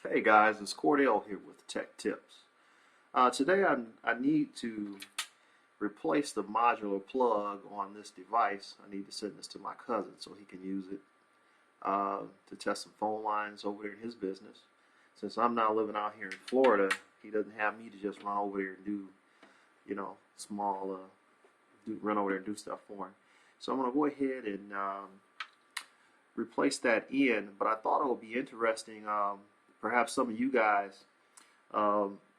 Hey guys, it's Cordell here with Tech Tips. Today I need to replace the modular plug on this device. I need to send this to my cousin so he can use it to test some phone lines over there in his business. Since I'm now living out here in Florida, he doesn't have me to just run over there and do, run over there and do stuff for him. So I'm going to go ahead and replace that in, but I thought it would be interesting. Perhaps some of you guys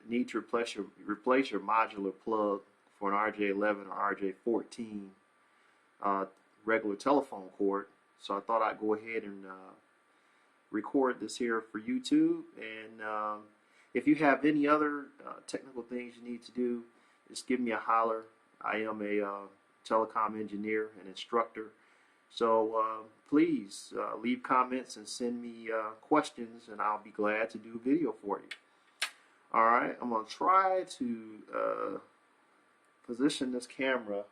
need to replace your modular plug for an RJ11 or RJ14 regular telephone cord. So I thought I'd go ahead and record this here for YouTube. And if you have any other technical things you need to do, just give me a holler. I am a telecom engineer and instructor. So please leave comments and send me questions, and I'll be glad to do a video for you. All right, I'm going to try to position this camera.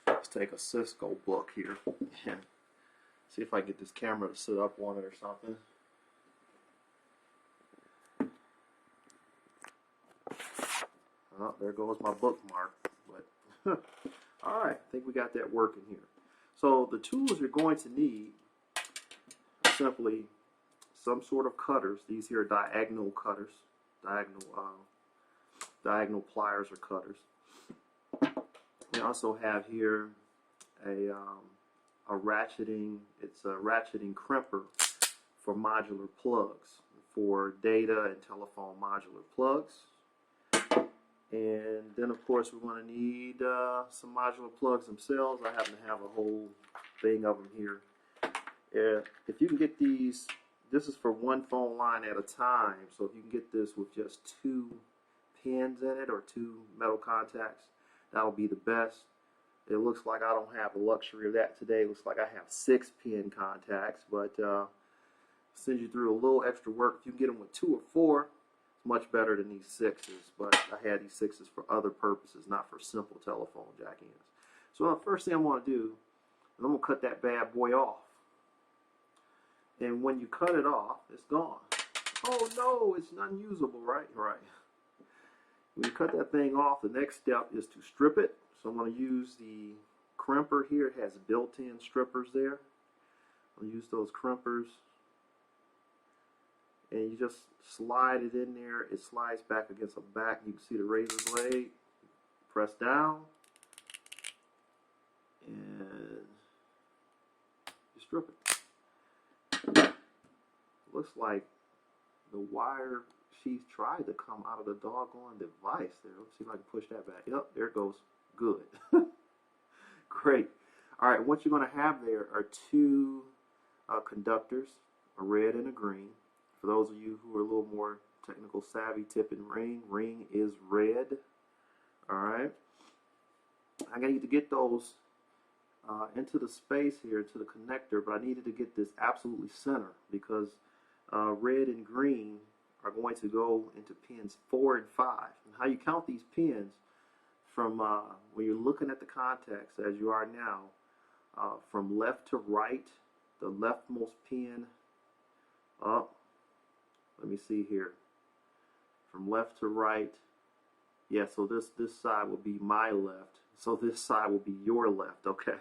Let's take a Cisco book here and see if I get this camera to sit up on it or something. Oh, there goes my bookmark. But all right, I think we got that working here. So the tools you're going to need are simply some sort of cutters. These here are diagonal cutters, diagonal pliers or cutters. We also have here a ratcheting. It's a ratcheting crimper for modular plugs, for data and telephone modular plugs. And then, of course, we're going to need some modular plugs themselves. I happen to have a whole thing of them here. If you can get these, this is for one phone line at a time. So if you can get this with just 2 pins in it or 2 metal contacts, that'll be the best. It looks like I don't have the luxury of that today. It looks like I have 6 pin contacts, but send you through a little extra work. If you can get them with 2 or 4, much better than these 6s, but I had these 6s for other purposes, not for simple telephone jack-ins. So the first thing I'm going to do is I'm going to cut that bad boy off. And when you cut it off, it's gone. Oh no, it's unusable, right? Right. When you cut that thing off, the next step is to strip it. So I'm going to use the crimper here. It has built-in strippers there. I'll use those crimpers. And you just slide it in there. It slides back against the back. You can see the razor blade. Press down. And you strip it. Looks like the wire sheath tried to come out of the doggone device there. Let's see if I can push that back. Yep, there it goes. Good. Great. All right, what you're going to have there are 2 conductors, a red and a green. For those of you who are a little more technical savvy, tip and ring. Ring is red. All right. I need to get those into the space here, to the connector, but I needed to get this absolutely center because red and green are going to go into pins 4 and 5. And how you count these pins from when you're looking at the contacts as you are now, from left to right, the leftmost pin up. Let me see here. From left to right. Yeah, so this side will be my left. So this side will be your left, okay?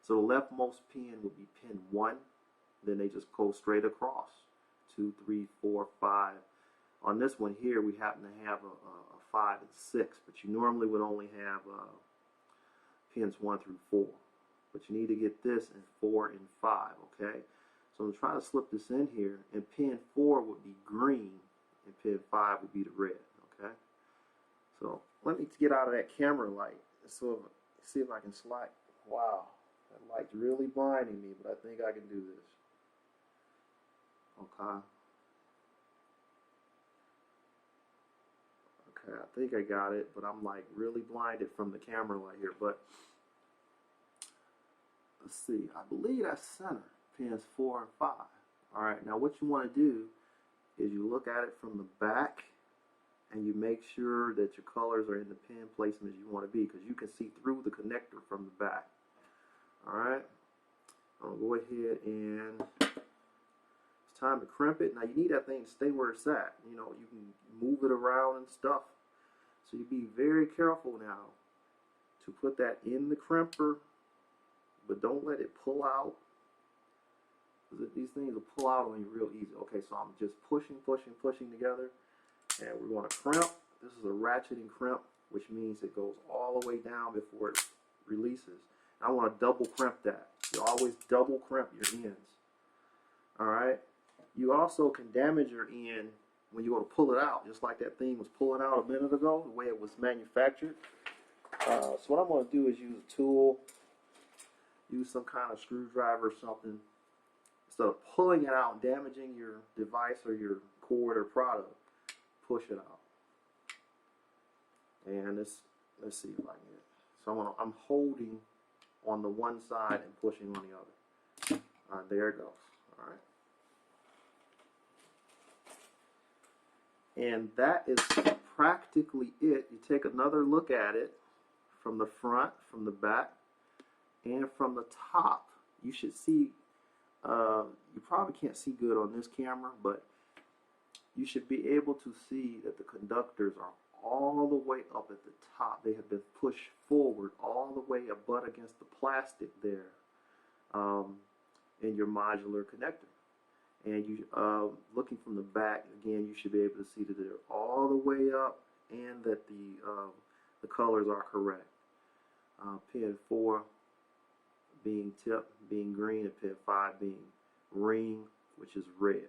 So the leftmost pin will be pin 1. Then they just go straight across. 2, 3, 4, 5. On this one here, we happen to have a 5 and 6. But you normally would only have pins 1 through 4. But you need to get this in 4 and 5, okay? So I'm going to try to slip this in here, and pin 4 would be green, and pin 5 would be the red, okay? So let me get out of that camera light, so see if I can slide. Wow, that light's really blinding me, but I think I can do this. Okay. Okay, I think I got it, but I'm like really blinded from the camera light here, but let's see, I believe that's center. Pins 4 and 5. Alright, now what you want to do is you look at it from the back and you make sure that your colors are in the pin placement you want to be, because you can see through the connector from the back. Alright, I'll go ahead and time to crimp it. Now you need that thing to stay where it's at. You know, you can move it around and stuff. So you be very careful now to put that in the crimper, but don't let it pull out. Because these things will pull out on you real easy. Okay, so I'm just pushing together. And we're going to crimp. This is a ratcheting crimp, which means it goes all the way down before it releases. I want to double crimp that. You always double crimp your ends. Alright? You also can damage your end when you go to pull it out, just like that thing was pulling out a minute ago, the way it was manufactured. So what I'm going to do is use a tool, use some kind of screwdriver or something. Instead of pulling it out and damaging your device or your cord or product, push it out. And let's see if I can get it. So I'm holding on the one side and pushing on the other. Alright, there it goes. Alright. And that is practically it. You take another look at it from the front, from the back, and from the top. You should see, you probably can't see good on this camera, but you should be able to see that the conductors are all the way up at the top. They have been pushed forward all the way butt against the plastic there in your modular connector. And you, looking from the back, again, you should be able to see that they're all the way up and that the colors are correct. Pin 4 being tip, being green, and pin 5 being ring, which is red.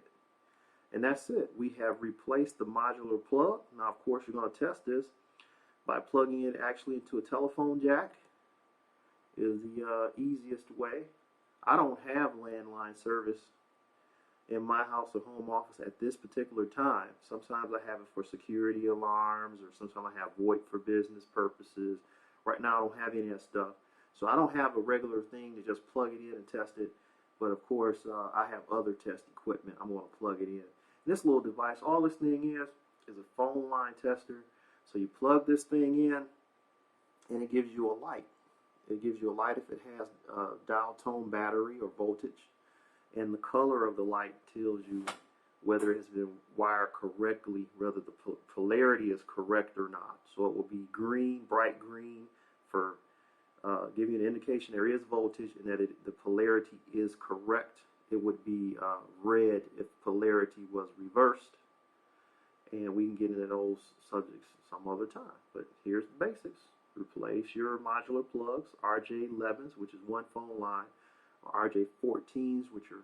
And that's it. We have replaced the modular plug. Now, of course, you're going to test this by plugging it actually into a telephone jack. Is the easiest way. I don't have landline service in my house or home office at this particular time. Sometimes I have it for security alarms, or sometimes I have VoIP for business purposes. Right now I don't have any of that stuff. So I don't have a regular thing to just plug it in and test it. But of course, I have other test equipment. I'm going to plug it in. This little device, all this thing is a phone line tester. So you plug this thing in, and it gives you a light. It gives you a light if it has dial tone battery or voltage. And the color of the light tells you whether it has been wired correctly, whether the polarity is correct or not. So it will be green, bright green, for giving you an indication there is voltage and that the polarity is correct. It would be red if polarity was reversed. And we can get into those subjects some other time. But here's the basics. Replace your modular plugs, RJ11s, which is one phone line, or RJ14s, which are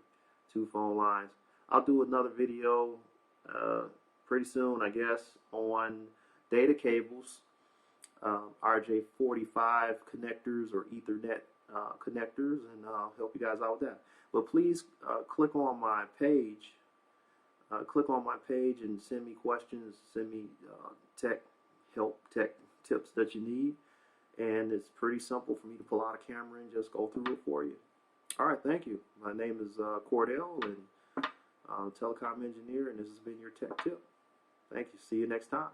2 phone lines. I'll do another video pretty soon, I guess, on data cables, RJ45 connectors or Ethernet connectors, and I'll help you guys out with that. But please click on my page. Click on my page and send me questions, send me tech tips that you need. And it's pretty simple for me to pull out a camera and just go through it for you. All right, thank you. My name is Cordell, and telecom engineer, and this has been your tech tip. Thank you. See you next time.